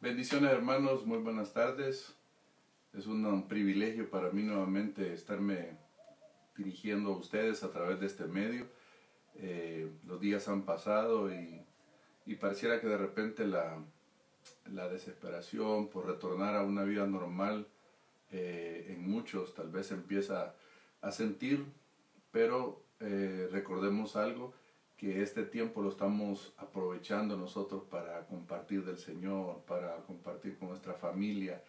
Bendiciones, hermanos, muy buenas tardes. Es un privilegio para mí nuevamente estarme dirigiendo a ustedes a través de este medio. Los días han pasado y pareciera que de repente la desesperación por retornar a una vida normal en muchos tal vez empieza a sentir, pero recordemos algo, que este tiempo lo estamos aprovechando nosotros para compartir del Señor, para compartir con nuestra familia.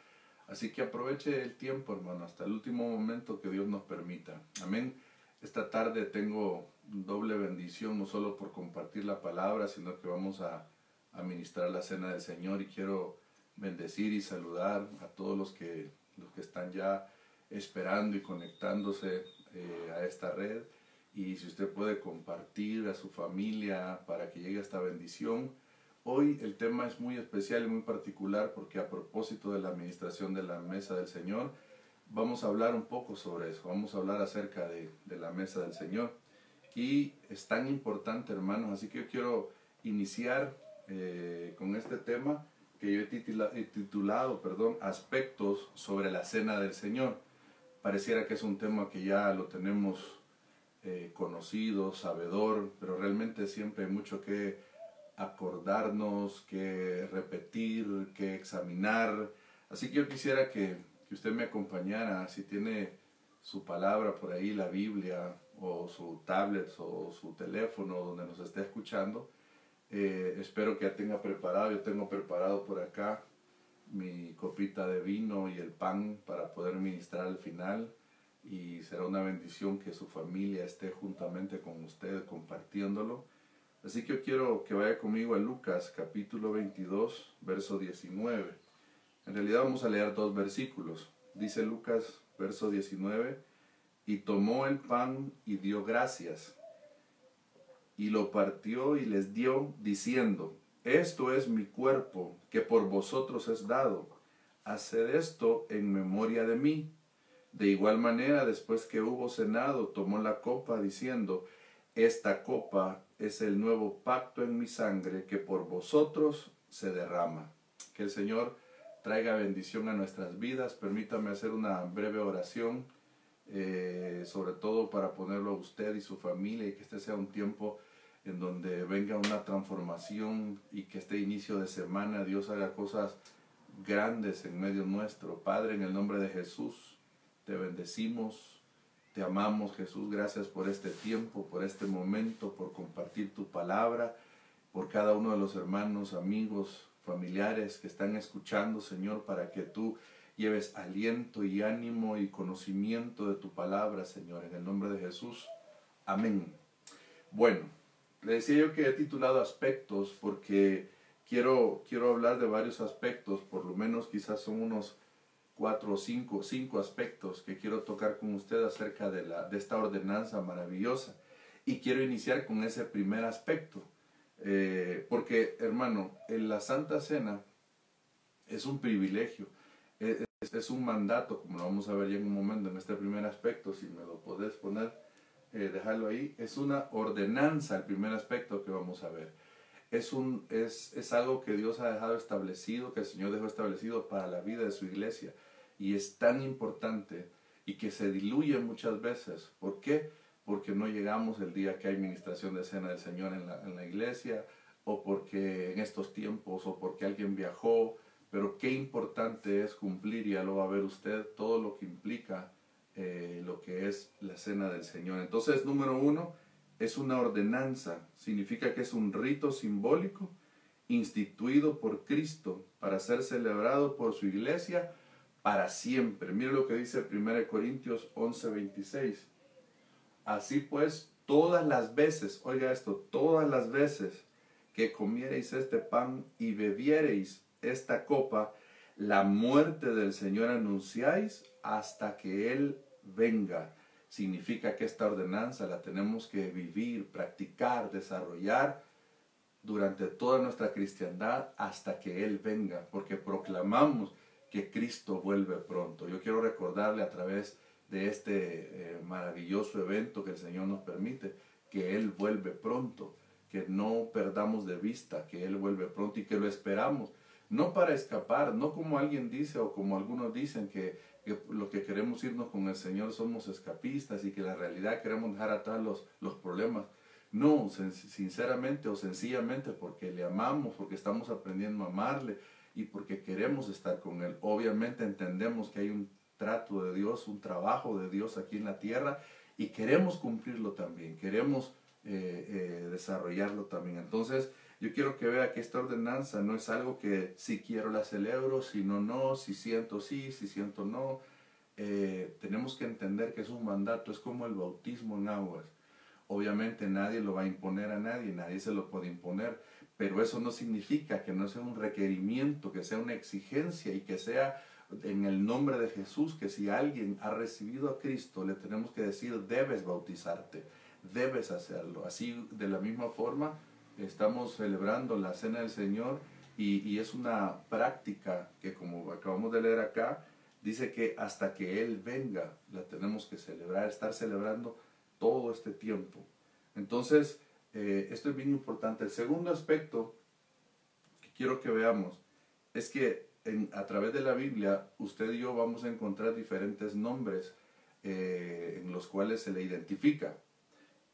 Así que aproveche el tiempo, hermano, hasta el último momento que Dios nos permita. Amén. Esta tarde tengo doble bendición, no solo por compartir la palabra, sino que vamos a ministrar la cena del Señor, y quiero bendecir y saludar a todos los que están ya esperando y conectándose a esta red. Y si usted puede compartir a su familia para que llegue esta bendición. Hoy el tema es muy especial y muy particular, porque a propósito de la administración de la mesa del Señor, vamos a hablar un poco sobre eso. Vamos a hablar acerca de la mesa del Señor. Y es tan importante, hermanos, así que yo quiero iniciar con este tema que yo he titulado, aspectos sobre la cena del Señor. Pareciera que es un tema que ya lo tenemos conocido, sabedor, pero realmente siempre hay mucho que acordarnos, que repetir, que examinar. Así que yo quisiera que usted me acompañara. Si tiene su palabra por ahí, la Biblia, o su tablet, o su teléfono donde nos esté escuchando, espero que ya tenga preparado. Yo tengo preparado por acá mi copita de vino y el pan para poder ministrar al final. Y será una bendición que su familia esté juntamente con usted compartiéndolo. Así que yo quiero que vaya conmigo a Lucas capítulo 22, verso 19. En realidad vamos a leer dos versículos. Dice Lucas, verso 19, y tomó el pan y dio gracias, y lo partió y les dio, diciendo: esto es mi cuerpo, que por vosotros es dado. Haced esto en memoria de mí. De igual manera, después que hubo cenado, tomó la copa, diciendo: esta copa es el nuevo pacto en mi sangre, que por vosotros se derrama. Que el Señor traiga bendición a nuestras vidas. Permítame hacer una breve oración, sobre todo para ponerlo a usted y su familia, y que este sea un tiempo en donde venga una transformación, y que este inicio de semana Dios haga cosas grandes en medio nuestro. Padre, en el nombre de Jesús, te bendecimos, te amamos, Jesús. Gracias por este tiempo, por este momento, por compartir tu palabra, por cada uno de los hermanos, amigos, familiares que están escuchando, Señor, para que tú lleves aliento y ánimo y conocimiento de tu palabra, Señor, en el nombre de Jesús. Amén. Bueno, le decía yo que he titulado aspectos porque quiero hablar de varios aspectos. Por lo menos quizás son unos 4 o 5 aspectos que quiero tocar con usted acerca de esta ordenanza maravillosa. Y quiero iniciar con ese primer aspecto, porque, hermano, en la Santa Cena es un privilegio, es un mandato, como lo vamos a ver ya en un momento en este primer aspecto. Si me lo podés poner, dejarlo ahí. Es una ordenanza, el primer aspecto que vamos a ver. Es algo que Dios ha dejado establecido, que el Señor dejó establecido para la vida de su iglesia. Y es tan importante, y que se diluye muchas veces. ¿Por qué? Porque no llegamos el día que hay ministración de cena del Señor en la iglesia, o porque en estos tiempos, o porque alguien viajó. Pero qué importante es cumplir, y ya lo va a ver usted, todo lo que implica lo que es la cena del Señor. Entonces, número 1, es una ordenanza. Significa que es un rito simbólico instituido por Cristo para ser celebrado por su iglesia para siempre. Mire lo que dice 1 Corintios 11:26. Así pues, todas las veces, oiga esto, todas las veces que comiereis este pan y bebiereis esta copa, la muerte del Señor anunciáis hasta que Él venga. Significa que esta ordenanza la tenemos que vivir, practicar, desarrollar durante toda nuestra cristiandad hasta que Él venga, porque proclamamos que Cristo vuelve pronto. Yo quiero recordarle a través de este maravilloso evento que el Señor nos permite, que Él vuelve pronto, que no perdamos de vista que Él vuelve pronto y que lo esperamos. no para escapar, no como alguien dice o como algunos dicen que lo que queremos irnos con el Señor somos escapistas y que la realidad queremos dejar atrás los problemas. No, sinceramente o sencillamente porque le amamos, porque estamos aprendiendo a amarle y porque queremos estar con Él. Obviamente entendemos que hay un trato de Dios, un trabajo de Dios aquí en la tierra y queremos cumplirlo también, queremos desarrollarlo también. Entonces, yo quiero que vea que esta ordenanza no es algo que si quiero la celebro, si no, no, si siento sí, si siento no. Tenemos que entender que es un mandato, es como el bautismo en aguas. Obviamente nadie lo va a imponer a nadie, nadie se lo puede imponer, pero eso no significa que no sea un requerimiento, que sea una exigencia y que sea en el nombre de Jesús, que si alguien ha recibido a Cristo, le tenemos que decir, debes bautizarte, debes hacerlo. Así, de la misma forma, estamos celebrando la Cena del Señor y es una práctica que, como acabamos de leer acá, dice que hasta que Él venga, la tenemos que celebrar, estar celebrando todo este tiempo. Entonces, esto es bien importante. El segundo aspecto que quiero que veamos es que a través de la Biblia, usted y yo vamos a encontrar diferentes nombres en los cuales se le identifica.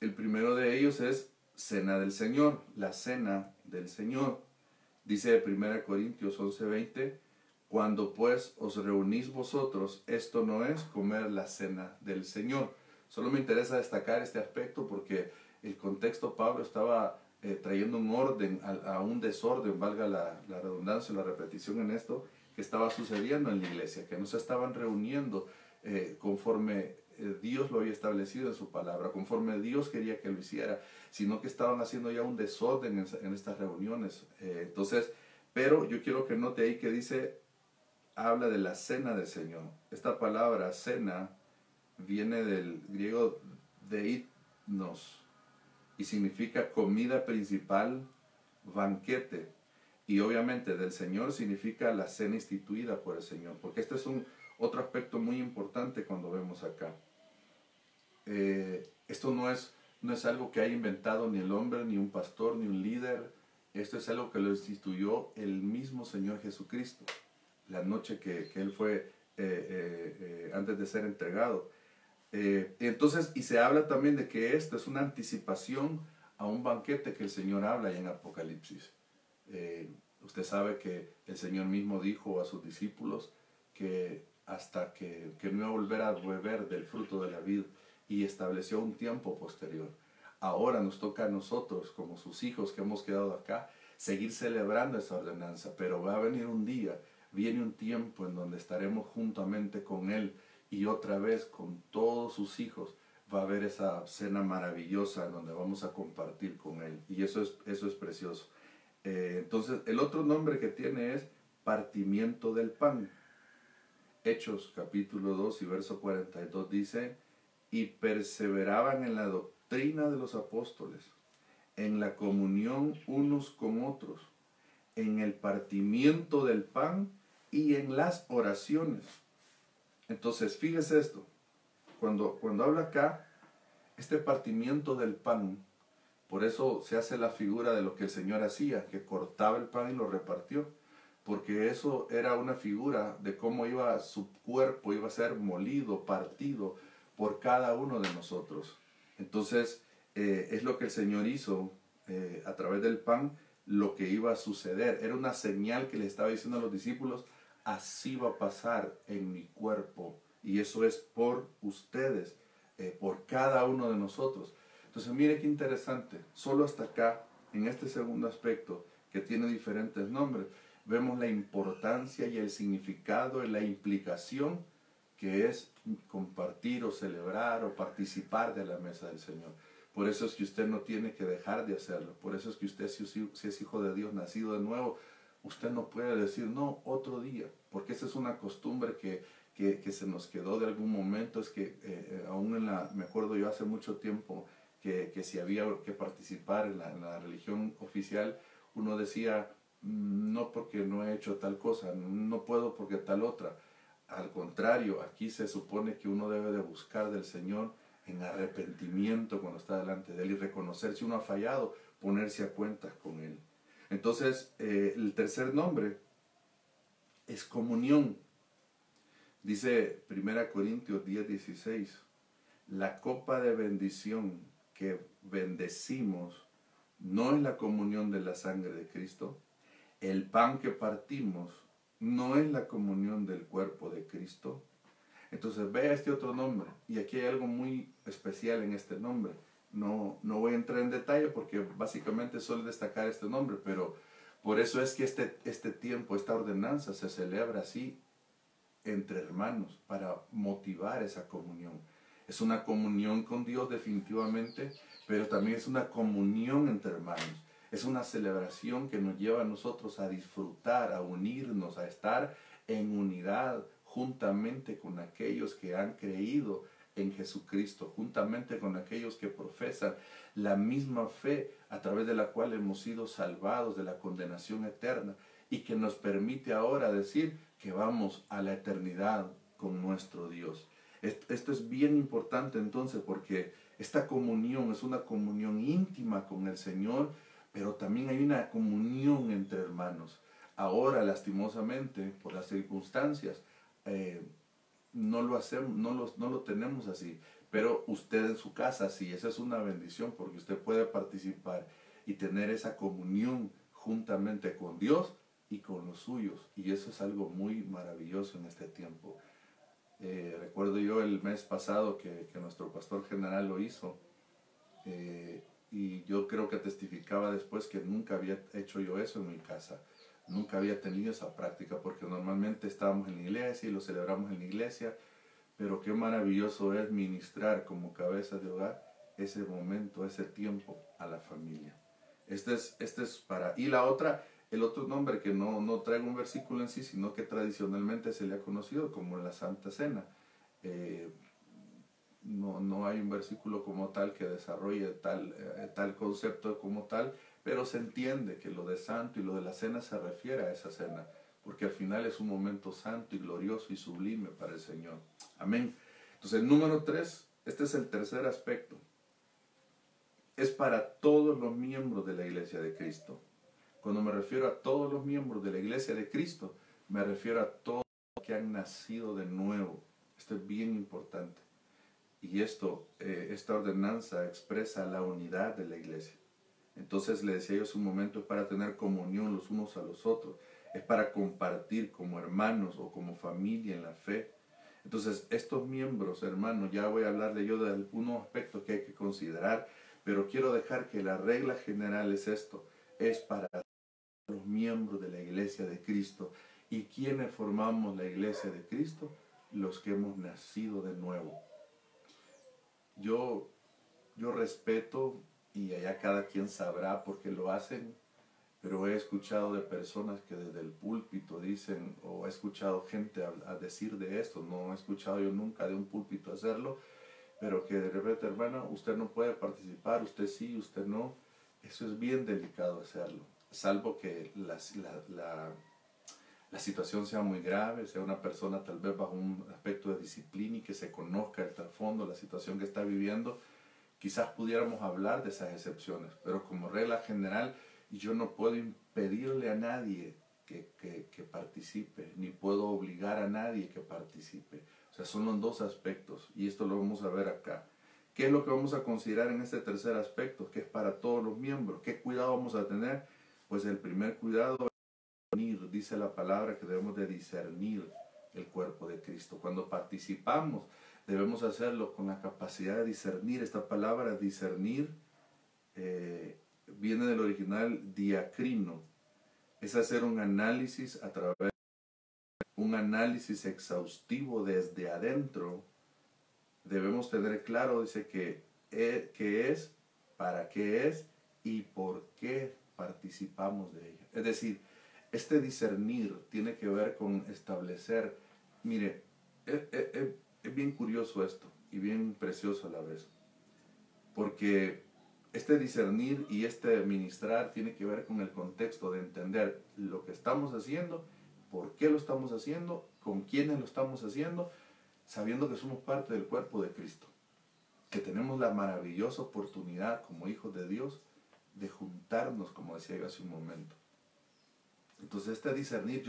El primero de ellos es Cena del Señor, la Cena del Señor. Dice 1 Corintios 11:20, cuando pues os reunís vosotros, esto no es comer la Cena del Señor. Solo me interesa destacar este aspecto porque el contexto, Pablo estaba trayendo un orden a un desorden, valga la redundancia, la repetición en esto, que estaba sucediendo en la iglesia, que no se estaban reuniendo conforme Dios lo había establecido en su palabra, conforme Dios quería que lo hiciera, sino que estaban haciendo ya un desorden en estas reuniones. Entonces, pero yo quiero que note ahí que dice, habla de la cena del Señor. Esta palabra cena viene del griego deitnos y significa comida principal, banquete. Y obviamente del Señor significa la cena instituida por el Señor, porque este es otro aspecto muy importante cuando vemos acá. Esto no es algo que haya inventado ni el hombre, ni un pastor, ni un líder. Esto es algo que lo instituyó el mismo Señor Jesucristo, la noche que Él fue antes de ser entregado. Entonces, y se habla también de que esto es una anticipación a un banquete que el Señor habla en Apocalipsis. Usted sabe que el Señor mismo dijo a sus discípulos que hasta que no iba a volver a beber del fruto de la vid, y estableció un tiempo posterior. Ahora nos toca a nosotros, como sus hijos que hemos quedado acá, seguir celebrando esa ordenanza, pero va a venir un día, viene un tiempo en donde estaremos juntamente con Él y otra vez con todos sus hijos va a haber esa cena maravillosa en donde vamos a compartir con Él, y eso es precioso. Entonces, el otro nombre que tiene es partimiento del pan. Hechos capítulo 2 y verso 42 dice, y perseveraban en la doctrina de los apóstoles, en la comunión unos con otros, en el partimiento del pan y en las oraciones. Entonces, fíjese esto, cuando habla acá, este partimiento del pan, por eso se hace la figura de lo que el Señor hacía, que cortaba el pan y lo repartió, porque eso era una figura de cómo su cuerpo iba a ser molido, partido por cada uno de nosotros. Entonces, es lo que el Señor hizo a través del pan, lo que iba a suceder. Era una señal que le estaba diciendo a los discípulos, así va a pasar en mi cuerpo, y eso es por ustedes, por cada uno de nosotros. Entonces, mire qué interesante, solo hasta acá, en este segundo aspecto, que tiene diferentes nombres, vemos la importancia y el significado y la implicación que es compartir o celebrar o participar de la mesa del Señor. Por eso es que usted no tiene que dejar de hacerlo. Por eso es que usted, si es hijo de Dios, nacido de nuevo, usted no puede decir, no, otro día, porque esa es una costumbre que se nos quedó de algún momento. Es que aún me acuerdo yo hace mucho tiempo que si había que participar en la religión oficial, uno decía, no porque no he hecho tal cosa, no puedo porque tal otra. Al contrario, aquí se supone que uno debe de buscar del Señor en arrepentimiento cuando está delante de Él y reconocer si uno ha fallado, ponerse a cuentas con Él. Entonces, el tercer nombre es comunión. Dice 1 Corintios 10:16, la copa de bendición que bendecimos no es la comunión de la sangre de Cristo. El pan que partimos no es la comunión del cuerpo de Cristo. Entonces vea este otro nombre, y aquí hay algo muy especial en este nombre. No voy a entrar en detalle porque básicamente solo destacar este nombre, pero por eso es que este tiempo, esta ordenanza se celebra así entre hermanos, para motivar esa comunión. Es una comunión con Dios definitivamente, pero también es una comunión entre hermanos. Es una celebración que nos lleva a nosotros a disfrutar, a unirnos, a estar en unidad juntamente con aquellos que han creído en Jesucristo, juntamente con aquellos que profesan la misma fe a través de la cual hemos sido salvados de la condenación eterna y que nos permite ahora decir que vamos a la eternidad con nuestro Dios. Esto es bien importante entonces porque esta comunión es una comunión íntima con el Señor, pero también hay una comunión entre hermanos. Ahora, lastimosamente, por las circunstancias, no lo hacemos, no lo tenemos así. Pero usted en su casa sí, esa es una bendición porque usted puede participar y tener esa comunión juntamente con Dios y con los suyos. Y eso es algo muy maravilloso en este tiempo. Recuerdo yo el mes pasado que nuestro pastor general lo hizo. Y yo creo que testificaba después que nunca había hecho yo eso en mi casa. Nunca había tenido esa práctica porque normalmente estábamos en la iglesia y lo celebramos en la iglesia. Pero qué maravilloso es ministrar como cabeza de hogar ese momento, ese tiempo a la familia. Este es para... Y la otra, el otro nombre que no traigo un versículo en sí, sino que tradicionalmente se le ha conocido como la Santa Cena. No hay un versículo como tal que desarrolle tal concepto como tal, pero se entiende que lo de santo y lo de la cena se refiere a esa cena, porque al final es un momento santo y glorioso y sublime para el Señor. Amén. Entonces, número 3, este es el tercer aspecto. Es para todos los miembros de la Iglesia de Cristo. Cuando me refiero a todos los miembros de la Iglesia de Cristo, me refiero a todos los que han nacido de nuevo. Esto es bien importante. Y esta ordenanza expresa la unidad de la iglesia. Entonces le decía yo hace un momento, es para tener comunión los unos a los otros, es para compartir como hermanos o como familia en la fe. Entonces estos miembros, hermanos, ya voy a hablarle yo de algunos aspectos que hay que considerar, pero quiero dejar que la regla general es esto, es para los miembros de la iglesia de Cristo. ¿Y quiénes formamos la iglesia de Cristo? Los que hemos nacido de nuevo. Yo respeto, y allá cada quien sabrá por qué lo hacen, pero he escuchado de personas que desde el púlpito dicen, o he escuchado gente a decir de esto, no he escuchado yo nunca de un púlpito hacerlo, pero que de repente, hermano, usted no puede participar, usted sí, usted no. Eso es bien delicado hacerlo, salvo que la situación sea muy grave, sea una persona tal vez bajo un aspecto de disciplina y que se conozca el trasfondo, la situación que está viviendo, quizás pudiéramos hablar de esas excepciones, pero como regla general yo no puedo impedirle a nadie que participe, ni puedo obligar a nadie que participe. O sea, son los dos aspectos y esto lo vamos a ver acá. ¿Qué es lo que vamos a considerar en este tercer aspecto? Que es para todos los miembros. ¿Qué cuidado vamos a tener? Pues el primer cuidado es discernir. Dice la palabra que debemos de discernir el cuerpo de Cristo. Cuando participamos, debemos hacerlo con la capacidad de discernir. Esta palabra discernir viene del original diacrino. Es hacer un análisis a través de un análisis exhaustivo desde adentro. Debemos tener claro, dice, qué es, para qué es y por qué participamos de ella. Es decir, este discernir tiene que ver con establecer, mire, es bien curioso esto y bien precioso a la vez, porque este discernir y este ministrar tiene que ver con el contexto de entender lo que estamos haciendo, por qué lo estamos haciendo, con quiénes lo estamos haciendo, sabiendo que somos parte del cuerpo de Cristo, que tenemos la maravillosa oportunidad como hijos de Dios de juntarnos, como decía yo hace un momento. Entonces este discernir,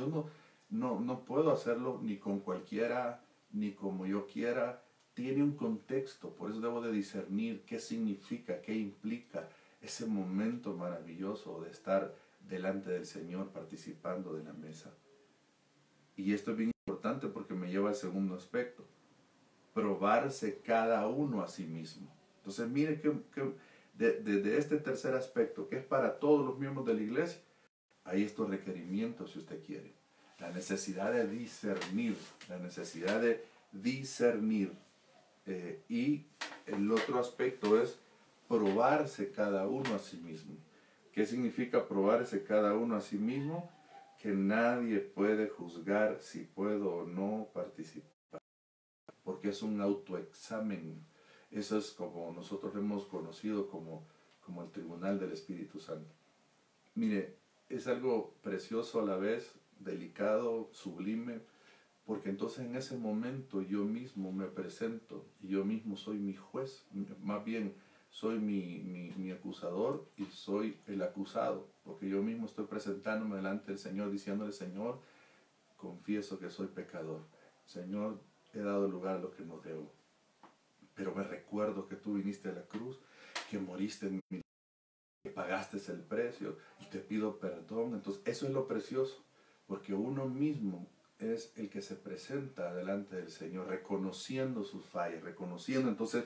no puedo hacerlo ni con cualquiera, ni como yo quiera. Tiene un contexto, por eso debo de discernir qué significa, qué implica ese momento maravilloso de estar delante del Señor participando de la mesa. Y esto es bien importante porque me lleva al segundo aspecto, probarse cada uno a sí mismo. Entonces mire que desde este tercer aspecto, que es para todos los miembros de la iglesia, hay estos requerimientos si usted quiere. La necesidad de discernir, y el otro aspecto es probarse cada uno a sí mismo. ¿Qué significa probarse cada uno a sí mismo? Que nadie puede juzgar si puedo o no participar, porque es un autoexamen. Eso es como nosotros hemos conocido como el tribunal del Espíritu Santo. Mire, es algo precioso a la vez, delicado, sublime, porque entonces en ese momento yo mismo me presento y yo mismo soy mi juez, más bien soy mi acusador y soy el acusado, porque yo mismo estoy presentándome delante del Señor diciéndole: Señor, confieso que soy pecador. Señor, he dado lugar a lo que no debo, pero me recuerdo que tú viniste a la cruz, que moriste en mi, que pagaste el precio y te pido perdón. Entonces eso es lo precioso, porque uno mismo es el que se presenta delante del Señor, reconociendo sus fallas, reconociendo, entonces,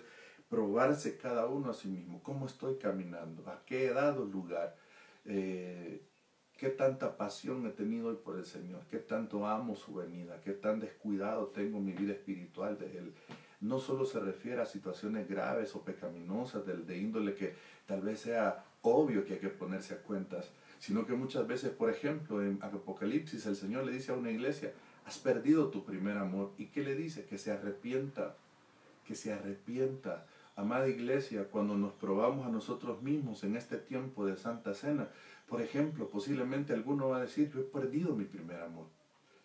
probarse cada uno a sí mismo. ¿Cómo estoy caminando? ¿A qué he dado lugar? ¿Qué tanta pasión he tenido hoy por el Señor? ¿Qué tanto amo su venida? ¿Qué tan descuidado tengo mi vida espiritual de Él? No solo se refiere a situaciones graves o pecaminosas de índole que tal vez sea obvio que hay que ponerse a cuentas, sino que muchas veces, por ejemplo, en Apocalipsis el Señor le dice a una iglesia: has perdido tu primer amor. ¿Y qué le dice? Que se arrepienta, que se arrepienta. Amada iglesia, cuando nos probamos a nosotros mismos en este tiempo de Santa Cena, por ejemplo, posiblemente alguno va a decir: yo he perdido mi primer amor,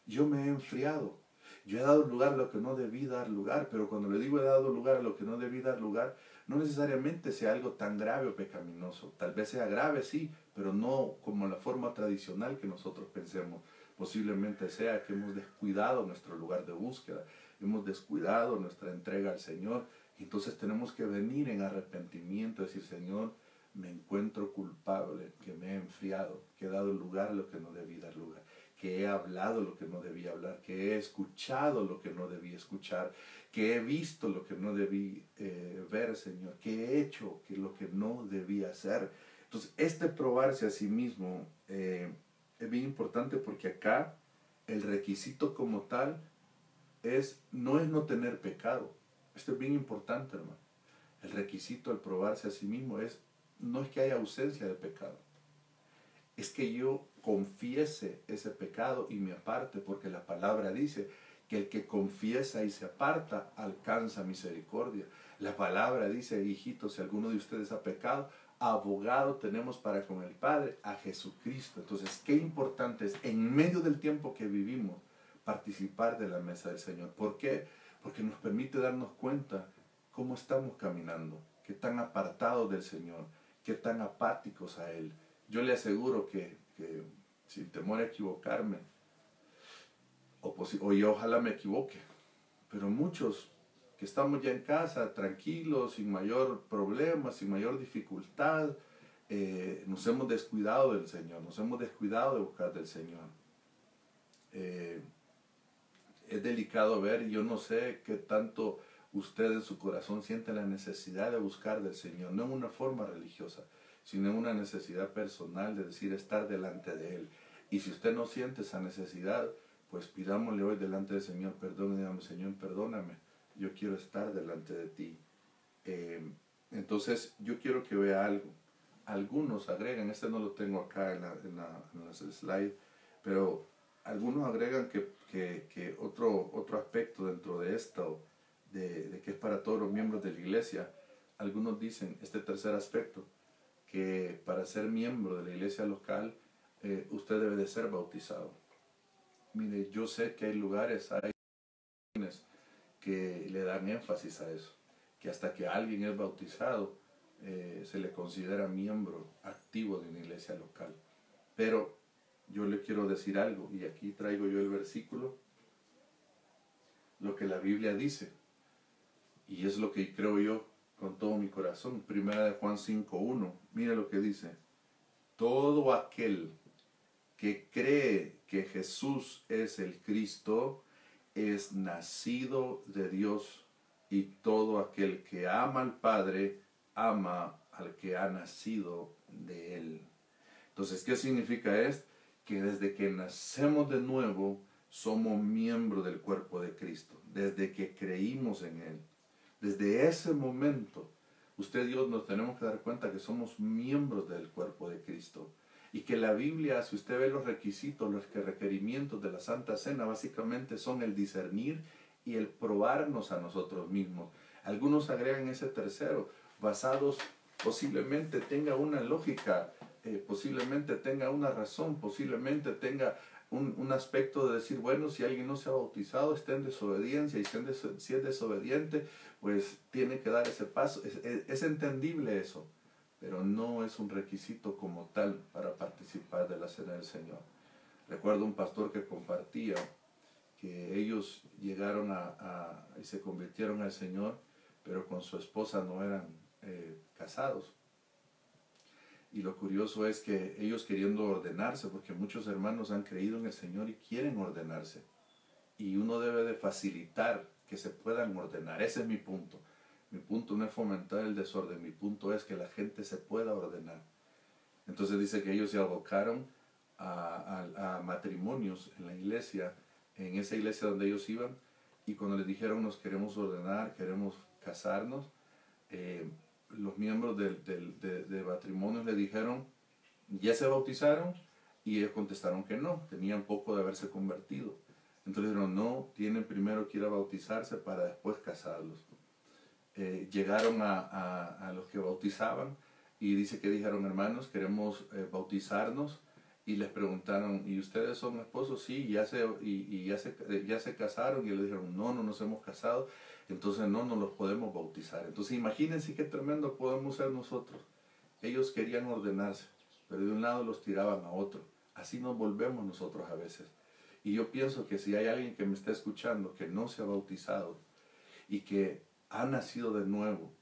yo me he enfriado, yo he dado lugar a lo que no debí dar lugar. Pero cuando le digo he dado lugar a lo que no debí dar lugar, no necesariamente sea algo tan grave o pecaminoso. Tal vez sea grave, sí, pero no como la forma tradicional que nosotros pensemos. Posiblemente sea que hemos descuidado nuestro lugar de búsqueda, hemos descuidado nuestra entrega al Señor. Entonces tenemos que venir en arrepentimiento, decir: Señor, me encuentro culpable, que me he enfriado, que he dado lugar a lo que no debí dar lugar, que he hablado lo que no debía hablar, que he escuchado lo que no debí escuchar, que he visto lo que no debí ver, Señor, que he hecho lo que no debía hacer. Entonces, este probarse a sí mismo es bien importante, porque acá el requisito como tal no es no tener pecado. Esto es bien importante, hermano. El requisito al probarse a sí mismo no es que haya ausencia de pecado, es que yo confiese ese pecado y me aparte, porque la palabra dice que el que confiesa y se aparta alcanza misericordia. La palabra dice: hijitos, si alguno de ustedes ha pecado, abogado tenemos para con el Padre, a Jesucristo. Entonces, qué importante es, en medio del tiempo que vivimos, participar de la mesa del Señor. ¿Por qué? Porque nos permite darnos cuenta cómo estamos caminando, qué tan apartados del Señor, qué tan apáticos a Él. Yo le aseguro que sin temor a equivocarme, o yo ojalá me equivoque, pero muchos que estamos ya en casa, tranquilos, sin mayor problema, sin mayor dificultad, nos hemos descuidado del Señor, nos hemos descuidado de buscar del Señor. Es delicado ver, y yo no sé qué tanto usted en su corazón siente la necesidad de buscar del Señor, no en una forma religiosa, sino en una necesidad personal de decir, estar delante de Él. Y si usted no siente esa necesidad, pues pidámosle hoy delante del Señor perdón, y digamos: Señor, perdóname, yo quiero estar delante de ti. Entonces yo quiero que vea algo. Algunos agregan, este no lo tengo acá en los slides, pero algunos agregan que otro aspecto dentro de esto, de que es para todos los miembros de la iglesia, algunos dicen, este tercer aspecto, que para ser miembro de la iglesia local, usted debe de ser bautizado. Mire, yo sé que hay lugares, hay que le dan énfasis a eso, que hasta que alguien es bautizado, se le considera miembro activo de una iglesia local. Pero yo le quiero decir algo, y aquí traigo yo el versículo, lo que la Biblia dice, y es lo que creo yo con todo mi corazón. Primera de Juan 5:1, mira lo que dice: todo aquel que cree que Jesús es el Cristo es nacido de Dios, y todo aquel que ama al Padre ama al que ha nacido de Él. Entonces, ¿qué significa esto? Que desde que nacemos de nuevo somos miembros del cuerpo de Cristo, desde que creímos en Él. Desde ese momento, usted y yo nos tenemos que dar cuenta que somos miembros del cuerpo de Cristo. Y que la Biblia, si usted ve los requisitos, los requerimientos de la Santa Cena, básicamente son el discernir y el probarnos a nosotros mismos. Algunos agregan ese tercero, basados, posiblemente tenga una lógica, posiblemente tenga una razón, posiblemente tenga un aspecto de decir, bueno, si alguien no se ha bautizado, está en desobediencia, y si es desobediente, pues tiene que dar ese paso. Es entendible eso, pero no es un requisito como tal para participar de la Cena del Señor. Recuerdo un pastor que compartía que ellos llegaron y se convirtieron al Señor, pero con su esposa no eran casados. Y lo curioso es que ellos queriendo ordenarse, porque muchos hermanos han creído en el Señor y quieren ordenarse. Y uno debe de facilitar que se puedan ordenar. Ese es mi punto. Mi punto no es fomentar el desorden, mi punto es que la gente se pueda ordenar. Entonces dice que ellos se abocaron a matrimonios en la iglesia, en esa iglesia donde ellos iban, y cuando les dijeron nos queremos ordenar, queremos casarnos, los miembros de matrimonios le dijeron, ¿ya se bautizaron? Y ellos contestaron que no, tenían poco de haberse convertido. Entonces dijeron, no, tienen primero que ir a bautizarse para después casarlos. Llegaron a los que bautizaban y dice que dijeron, hermanos, queremos bautizarnos, y les preguntaron, ¿y ustedes son esposos? Sí, ya se casaron, y le dijeron, no nos hemos casado, entonces no nos los podemos bautizar. Entonces imagínense qué tremendo podemos ser nosotros. Ellos querían ordenarse, pero de un lado los tiraban a otro. Así nos volvemos nosotros a veces. Y yo pienso que si hay alguien que me está escuchando que no se ha bautizado y que ha nacido de nuevo,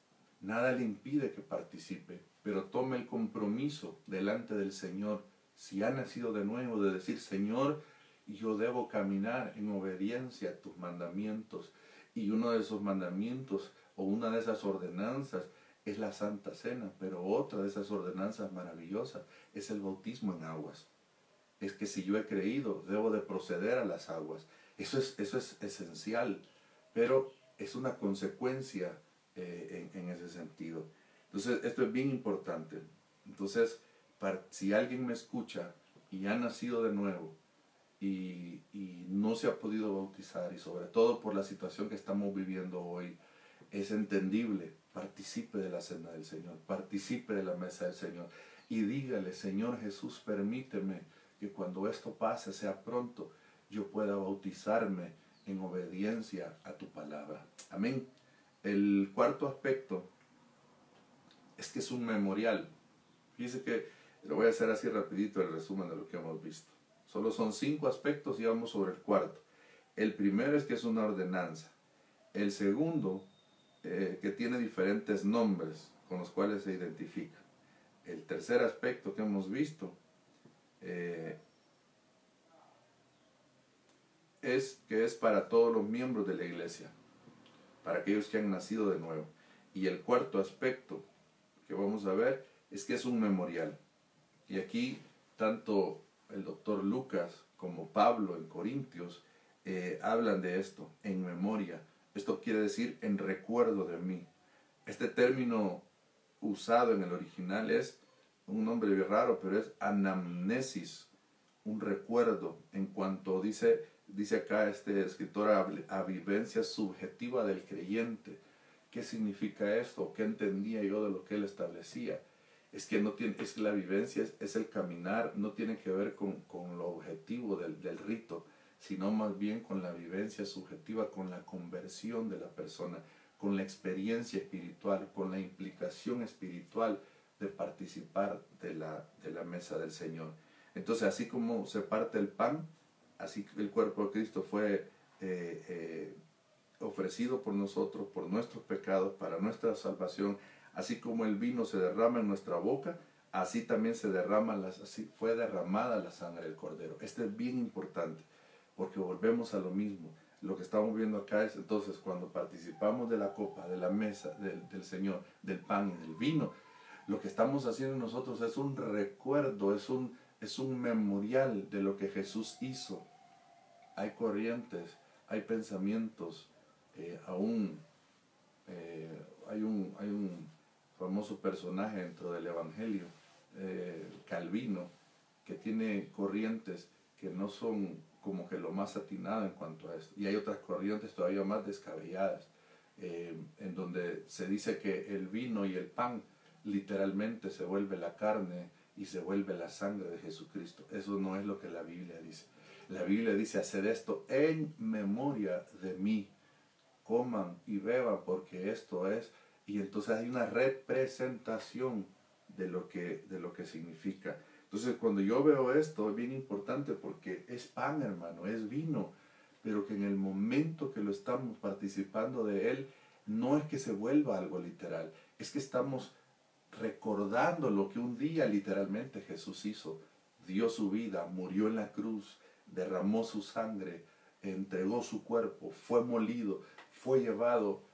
nada le impide que participe, pero tome el compromiso delante del Señor, si ha nacido de nuevo, de decir, Señor, yo debo caminar en obediencia a tus mandamientos. Y uno de esos mandamientos o una de esas ordenanzas es la Santa Cena, pero otra de esas ordenanzas maravillosas es el bautismo en aguas. Es que si yo he creído, debo de proceder a las aguas. Eso es esencial, pero es una consecuencia en ese sentido. Entonces, esto es bien importante. Entonces, si alguien me escucha y ha nacido de nuevo y no se ha podido bautizar, y sobre todo por la situación que estamos viviendo hoy, es entendible, participe de la Cena del Señor, participe de la mesa del Señor y dígale, Señor Jesús, permíteme que cuando esto pase, sea pronto, yo pueda bautizarme en obediencia a tu palabra. Amén. El cuarto aspecto es que es un memorial. Fíjense que lo voy a hacer así rapidito el resumen de lo que hemos visto. Solo son 5 aspectos y vamos sobre el cuarto. El primero es que es una ordenanza. El segundo, que tiene diferentes nombres con los cuales se identifica. El tercer aspecto que hemos visto es que es para todos los miembros de la iglesia, para aquellos que han nacido de nuevo. Y el cuarto aspecto que vamos a ver es que es un memorial. Y aquí tanto el doctor Lucas como Pablo en Corintios hablan de esto, en memoria. Esto quiere decir en recuerdo de mí. Este término usado en el original es un nombre bien raro, pero es anamnesis, un recuerdo, en cuanto dice acá este escritor, a vivencia subjetiva del creyente. ¿Qué significa esto? ¿Qué entendía yo de lo que él establecía? Es que la vivencia es el caminar, no tiene que ver con lo objetivo del rito, sino más bien con la vivencia subjetiva, con la conversión de la persona, con la experiencia espiritual, con la implicación espiritual de participar de la mesa del Señor. Entonces, así como se parte el pan, así el cuerpo de Cristo fue ofrecido por nosotros, por nuestros pecados, para nuestra salvación, así como el vino se derrama en nuestra boca, así también así fue derramada la sangre del Cordero. Esto es bien importante, porque volvemos a lo mismo. Lo que estamos viendo acá es entonces cuando participamos de la copa, de la mesa del Señor, del pan y del vino, lo que estamos haciendo nosotros es un recuerdo, es un memorial de lo que Jesús hizo. Hay corrientes, hay pensamientos, aún hay un famoso personaje dentro del Evangelio, Calvino, que tiene corrientes que no son como que lo más atinado en cuanto a esto. Y hay otras corrientes todavía más descabelladas, en donde se dice que el vino y el pan literalmente se vuelve la carne y se vuelve la sangre de Jesucristo. Eso no es lo que la Biblia dice. La Biblia dice: haced esto en memoria de mí. Coman y beban porque esto es. Y entonces hay una representación de lo que significa. Entonces cuando yo veo esto es bien importante porque es pan, hermano, es vino, pero que en el momento que lo estamos participando de él, no es que se vuelva algo literal, es que estamos recordando lo que un día literalmente Jesús hizo. Dio su vida, murió en la cruz, derramó su sangre, entregó su cuerpo, fue molido, fue llevado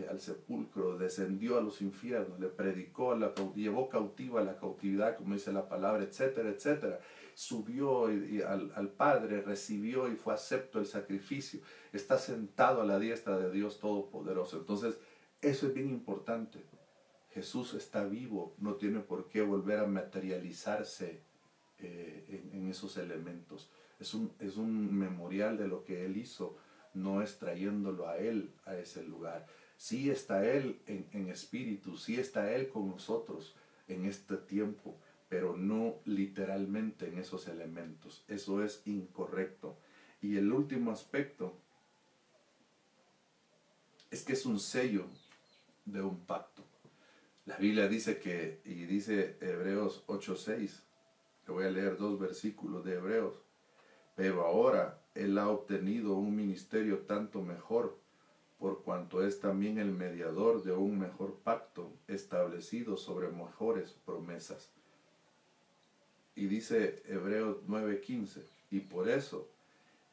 al sepulcro, descendió a los infiernos, le predicó, llevó cautiva a la cautividad, como dice la palabra, etcétera, etcétera. Subió al Padre, recibió y fue acepto el sacrificio. Está sentado a la diestra de Dios Todopoderoso. Entonces, eso es bien importante. Jesús está vivo, no tiene por qué volver a materializarse en esos elementos. Es un memorial de lo que Él hizo, no es trayéndolo a Él a ese lugar. Sí está Él en espíritu, sí está Él con nosotros en este tiempo, pero no literalmente en esos elementos. Eso es incorrecto. Y el último aspecto es que es un sello de un pacto. La Biblia dice que, y dice Hebreos 8:6, que voy a leer 2 versículos de Hebreos: pero ahora Él ha obtenido un ministerio tanto mejor, por cuanto es también el mediador de un mejor pacto, establecido sobre mejores promesas. Y dice Hebreos 9:15, y por eso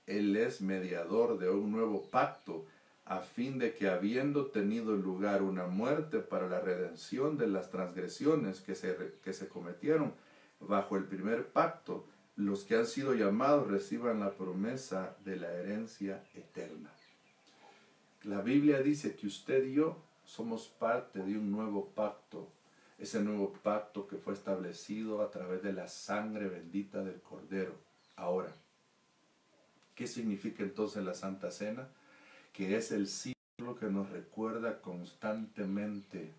Él es mediador de un nuevo pacto, a fin de que, habiendo tenido lugar una muerte para la redención de las transgresiones que se cometieron bajo el primer pacto, los que han sido llamados reciban la promesa de la herencia eterna. La Biblia dice que usted y yo somos parte de un nuevo pacto. Ese nuevo pacto que fue establecido a través de la sangre bendita del Cordero. Ahora, ¿qué significa entonces la Santa Cena? Que es el símbolo que nos recuerda constantemente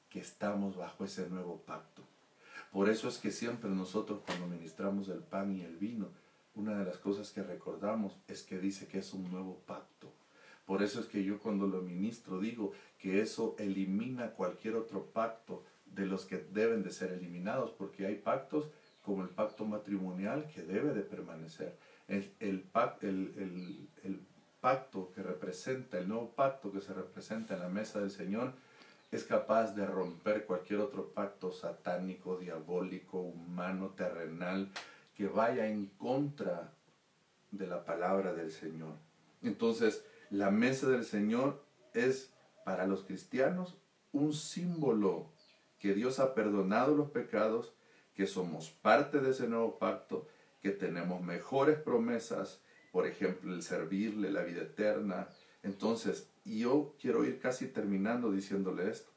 que estamos bajo ese nuevo pacto. Por eso es que siempre nosotros, cuando ministramos el pan y el vino, una de las cosas que recordamos es que dice que es un nuevo pacto. Por eso es que yo, cuando lo ministro, digo que eso elimina cualquier otro pacto de los que deben de ser eliminados, porque hay pactos como el pacto matrimonial que debe de permanecer. El pacto que representa, el nuevo pacto que se representa en la mesa del Señor, es capaz de romper cualquier otro pacto satánico, diabólico, humano, terrenal, que vaya en contra de la palabra del Señor. Entonces, la mesa del Señor es para los cristianos un símbolo que Dios ha perdonado los pecados, que somos parte de ese nuevo pacto, que tenemos mejores promesas, por ejemplo, el servirle, la vida eterna. Entonces, yo quiero ir casi terminando diciéndole esto,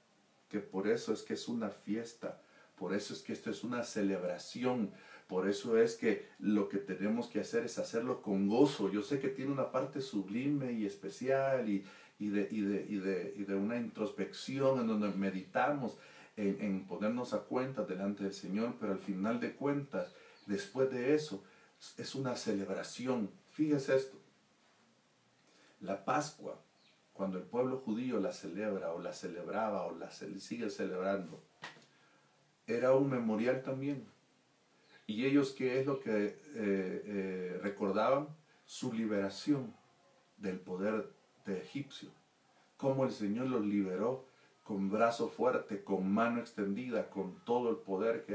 que por eso es que es una fiesta, por eso es que esto es una celebración, por eso es que lo que tenemos que hacer es hacerlo con gozo. Yo sé que tiene una parte sublime y especial y de una introspección en donde meditamos en ponernos a cuenta delante del Señor, pero al final de cuentas, después de eso, es una celebración. Fíjese esto, la Pascua, cuando el pueblo judío la celebra o la celebraba o sigue celebrando, era un memorial también. ¿Y ellos qué es lo que recordaban? Su liberación del poder de egipcio. Cómo el Señor los liberó con brazo fuerte, con mano extendida, con todo el poder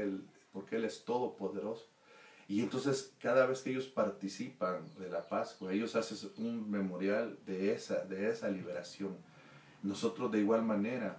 porque Él es todopoderoso. Y entonces cada vez que ellos participan de la Pascua, ellos hacen un memorial de esa liberación. Nosotros de igual manera,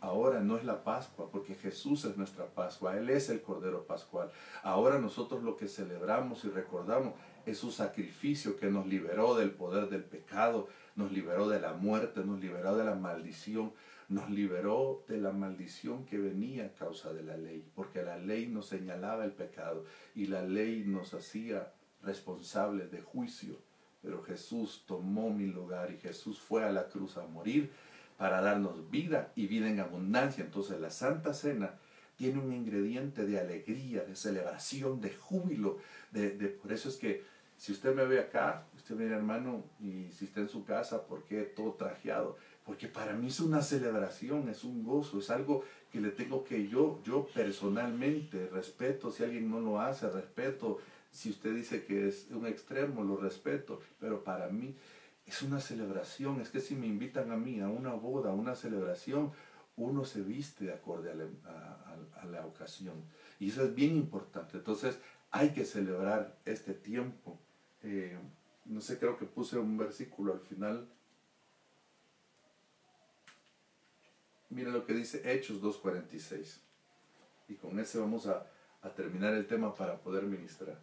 ahora no es la Pascua, porque Jesús es nuestra Pascua, Él es el Cordero Pascual. Ahora nosotros lo que celebramos y recordamos es su sacrificio que nos liberó del poder del pecado, nos liberó de la muerte, nos liberó de la maldición, nos liberó de la maldición que venía a causa de la ley, porque la ley nos señalaba el pecado y la ley nos hacía responsables de juicio. Pero Jesús tomó mi lugar y Jesús fue a la cruz a morir para darnos vida y vida en abundancia. Entonces la Santa Cena tiene un ingrediente de alegría, de celebración, de júbilo. Por eso es que si usted me ve acá, usted me dirá, hermano, y si está en su casa, ¿por qué todo trajeado? Porque para mí es una celebración, es un gozo, es algo que le tengo que yo personalmente respeto. Si alguien no lo hace, respeto. Si usted dice que es un extremo, lo respeto. Pero para mí es una celebración. Es que si me invitan a mí a una boda, a una celebración, uno se viste de acorde a la ocasión. Y eso es bien importante. Entonces hay que celebrar este tiempo. No sé, creo que puse un versículo al final. Mira lo que dice Hechos 2:46. Y con ese vamos a terminar el tema para poder ministrar.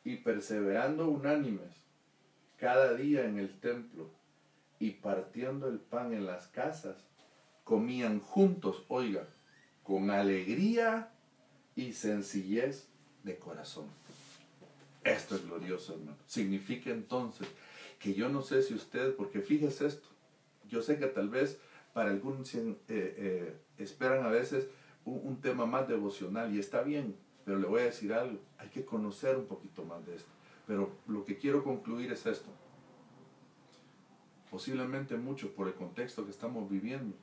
Y perseverando unánimes cada día en el templo y partiendo el pan en las casas, comían juntos, oiga, con alegría y sencillez de corazón. Esto es glorioso, hermano. Significa entonces que yo no sé si usted, porque fíjese esto, yo sé que tal vez para algunos esperan a veces un tema más devocional y está bien, pero le voy a decir algo, hay que conocer un poquito más de esto. Pero lo que quiero concluir es esto. Posiblemente mucho por el contexto que estamos viviendo,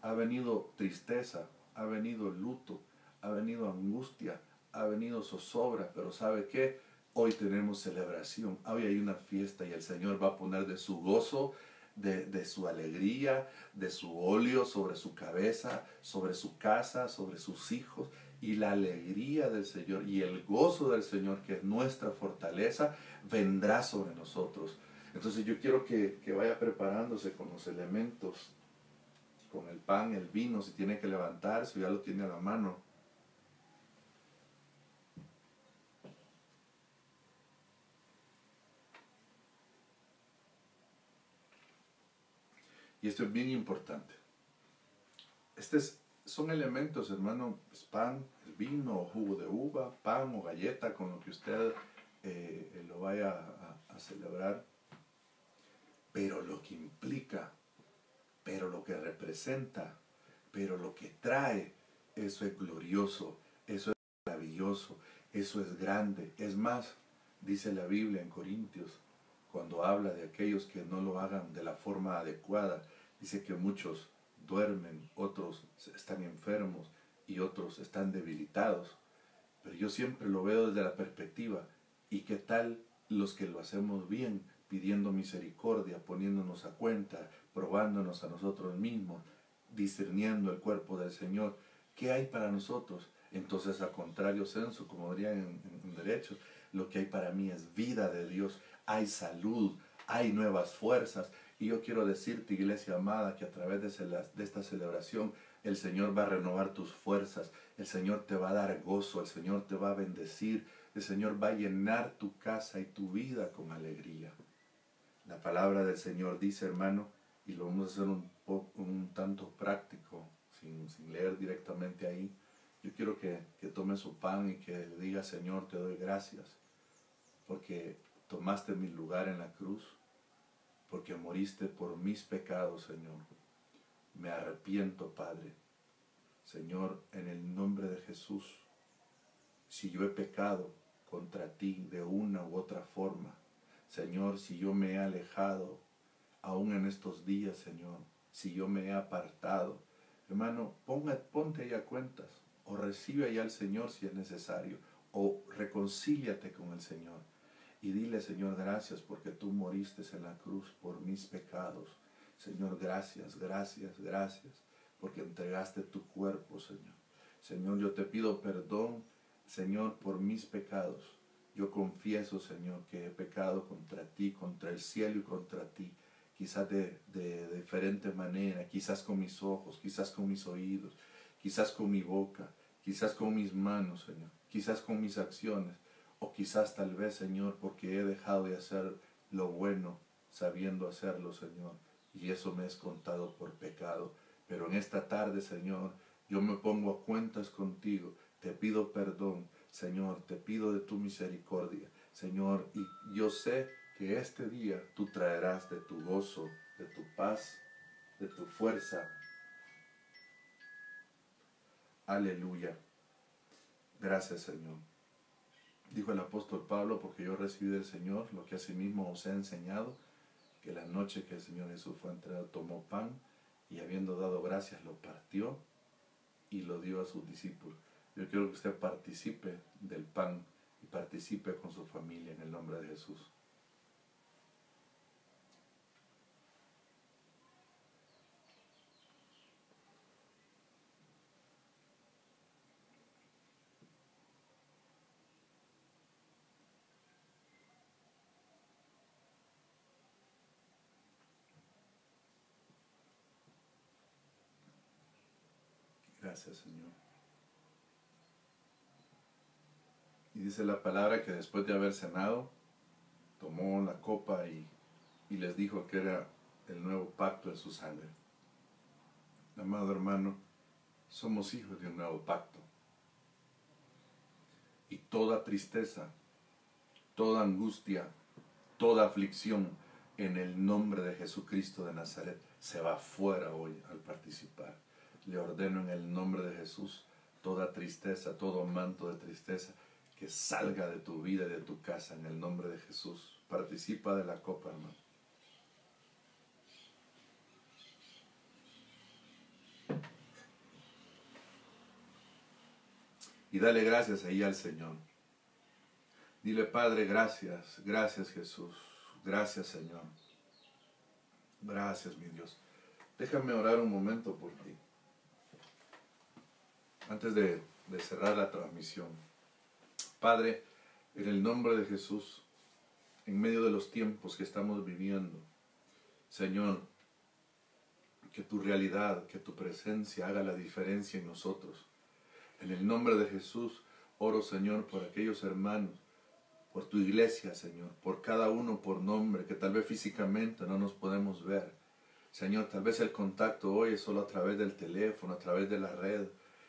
ha venido tristeza, ha venido luto, ha venido angustia, ha venido zozobra, pero ¿sabe qué? Hoy tenemos celebración, hoy hay una fiesta y el Señor va a poner de su gozo, de su alegría, de su óleo sobre su cabeza, sobre su casa, sobre sus hijos, y la alegría del Señor y el gozo del Señor, que es nuestra fortaleza, vendrá sobre nosotros. Entonces yo quiero que vaya preparándose con los elementos, con el pan, el vino, si tiene que levantarse, ya lo tiene a la mano. Y esto es bien importante. Son elementos, hermano, es pan, el vino, o jugo de uva, pan o galleta, con lo que usted lo vaya a celebrar. Pero lo que implica, pero lo que representa, pero lo que trae, eso es glorioso, eso es maravilloso, eso es grande. Es más, dice la Biblia en Corintios, cuando habla de aquellos que no lo hagan de la forma adecuada, dice que muchos duermen, otros están enfermos y otros están debilitados. Pero yo siempre lo veo desde la perspectiva, ¿y qué tal los que lo hacemos bien, pidiendo misericordia, poniéndonos a cuenta, probándonos a nosotros mismos, discerniendo el cuerpo del Señor? ¿Qué hay para nosotros? Entonces, a contrario sensu, como dirían en derecho, lo que hay para mí es vida de Dios, hay salud, hay nuevas fuerzas. Y yo quiero decirte, iglesia amada, que a través de esta celebración el Señor va a renovar tus fuerzas, el Señor te va a dar gozo, el Señor te va a bendecir, el Señor va a llenar tu casa y tu vida con alegría. La palabra del Señor dice, hermano, y lo vamos a hacer un tanto práctico, sin leer directamente ahí. Yo quiero que tome su pan y que le diga, Señor, te doy gracias, porque tomaste mi lugar en la cruz, porque moriste por mis pecados, Señor. Me arrepiento, Padre. Señor, en el nombre de Jesús, si yo he pecado contra ti de una u otra forma, Señor, si yo me he alejado, aún en estos días, Señor, si yo me he apartado, hermano, ponte ahí a cuentas, o recibe allá al Señor si es necesario, o reconcíliate con el Señor y dile, Señor, gracias porque tú moriste en la cruz por mis pecados. Señor, gracias, gracias, gracias, porque entregaste tu cuerpo, Señor. Señor, yo te pido perdón, Señor, por mis pecados. Yo confieso, Señor, que he pecado contra ti, contra el cielo y contra ti. Quizás de diferente manera, quizás con mis ojos, quizás con mis oídos, quizás con mi boca, quizás con mis manos, Señor, quizás con mis acciones, o quizás tal vez, Señor, porque he dejado de hacer lo bueno, sabiendo hacerlo, Señor, y eso me es contado por pecado. Pero en esta tarde, Señor, yo me pongo a cuentas contigo, te pido perdón, Señor, te pido de tu misericordia, Señor, y yo sé que este día tú traerás de tu gozo, de tu paz, de tu fuerza. Aleluya. Gracias, Señor. Dijo el apóstol Pablo, porque yo recibí del Señor lo que asimismo os he enseñado, que la noche que el Señor Jesús fue entregado tomó pan y habiendo dado gracias lo partió y lo dio a sus discípulos. Yo quiero que usted participe del pan y participe con su familia en el nombre de Jesús. Gracias, Señor. Y dice la palabra que después de haber cenado, tomó la copa y les dijo que era el nuevo pacto en su sangre. Amado hermano, somos hijos de un nuevo pacto. Y toda tristeza, toda angustia, toda aflicción, en el nombre de Jesucristo de Nazaret, se va fuera hoy al participar. Le ordeno en el nombre de Jesús, toda tristeza, todo manto de tristeza, que salga de tu vida y de tu casa en el nombre de Jesús. Participa de la copa, hermano. Y dale gracias ahí al Señor. Dile, Padre, gracias, gracias Jesús, gracias Señor. Gracias, mi Dios. Déjame orar un momento por ti. Antes de cerrar la transmisión. Padre, en el nombre de Jesús, en medio de los tiempos que estamos viviendo, Señor, que tu realidad, que tu presencia haga la diferencia en nosotros. En el nombre de Jesús, oro, Señor, por aquellos hermanos, por tu iglesia, Señor, por cada uno por nombre, que tal vez físicamente no nos podemos ver. Señor, tal vez el contacto hoy es solo a través del teléfono, a través de la red,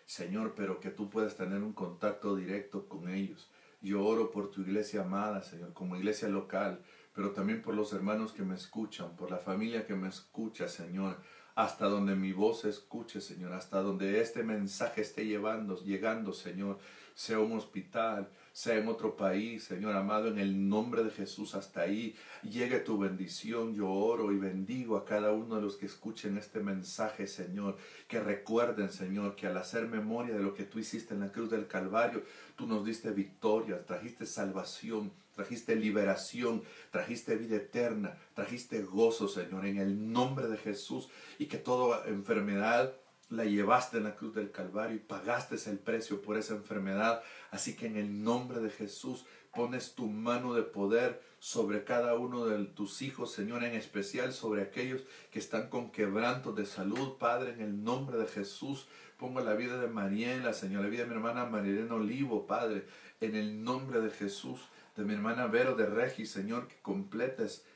Señor, pero que tú puedas tener un contacto directo con ellos. Yo oro por tu iglesia amada, Señor, como iglesia local, pero también por los hermanos que me escuchan, por la familia que me escucha, Señor, hasta donde mi voz se escuche, Señor, hasta donde este mensaje esté llegando, Señor, sea un hospital, sea en otro país, Señor amado, en el nombre de Jesús, hasta ahí llegue tu bendición. Yo oro y bendigo a cada uno de los que escuchen este mensaje, Señor, que recuerden, Señor, que al hacer memoria de lo que tú hiciste en la cruz del Calvario, tú nos diste victoria, trajiste salvación, trajiste liberación, trajiste vida eterna, trajiste gozo, Señor, en el nombre de Jesús, y que toda enfermedad la llevaste en la cruz del Calvario y pagaste el precio por esa enfermedad. Así que en el nombre de Jesús pones tu mano de poder sobre cada uno de tus hijos, Señor, en especial sobre aquellos que están con quebrantos de salud, Padre, en el nombre de Jesús. Pongo la vida de Mariela, Señor, la vida de mi hermana Marilena Olivo, Padre, en el nombre de Jesús, de mi hermana Vero de Regis, Señor, que completes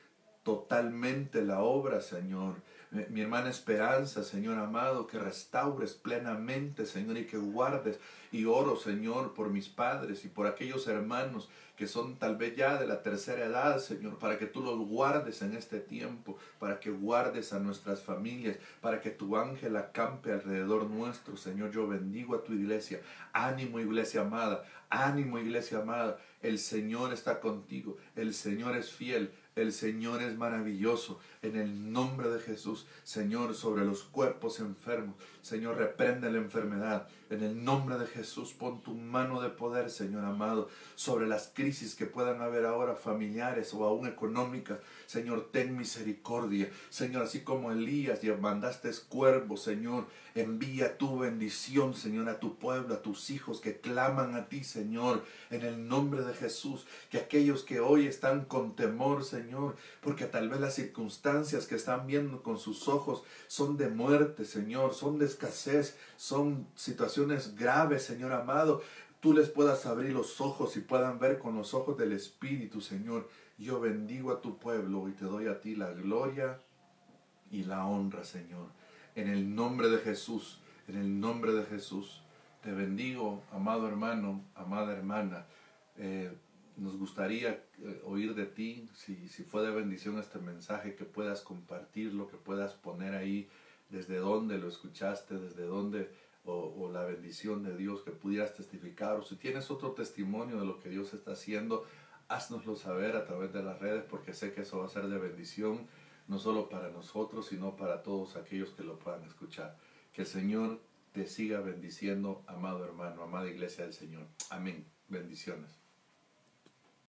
totalmente la obra, Señor. Mi hermana Esperanza, Señor amado, que restaures plenamente, Señor, y que guardes. Y oro, Señor, por mis padres y por aquellos hermanos que son tal vez ya de la tercera edad, Señor, para que tú los guardes en este tiempo, para que guardes a nuestras familias, para que tu ángel acampe alrededor nuestro, Señor. Yo bendigo a tu iglesia. Ánimo, iglesia amada. Ánimo, iglesia amada. El Señor está contigo. El Señor es fiel. El Señor es maravilloso. En el nombre de Jesús, Señor, sobre los cuerpos enfermos, Señor, reprende la enfermedad. En el nombre de Jesús, pon tu mano de poder, Señor amado, sobre las crisis que puedan haber ahora familiares o aún económicas. Señor, ten misericordia. Señor, así como Elías ya mandaste cuervos, Señor, envía tu bendición, Señor, a tu pueblo, a tus hijos que claman a ti, Señor, en el nombre de Jesús. Que aquellos que hoy están con temor, Señor, porque tal vez las circunstancias que están viendo con sus ojos son de muerte, Señor, son de escasez, son situaciones graves, Señor amado, tú les puedas abrir los ojos y puedan ver con los ojos del Espíritu, Señor. Yo bendigo a tu pueblo y te doy a ti la gloria y la honra, Señor. En el nombre de Jesús, en el nombre de Jesús, te bendigo, amado hermano, amada hermana. Nos gustaría oír de ti, si fue de bendición este mensaje, que puedas compartirlo, que puedas poner ahí desde dónde lo escuchaste, desde dónde, o la bendición de Dios, que pudieras testificar, o si tienes otro testimonio de lo que Dios está haciendo, háznoslo saber a través de las redes, porque sé que eso va a ser de bendición, no solo para nosotros, sino para todos aquellos que lo puedan escuchar. Que el Señor te siga bendiciendo, amado hermano, amada iglesia del Señor. Amén. Bendiciones.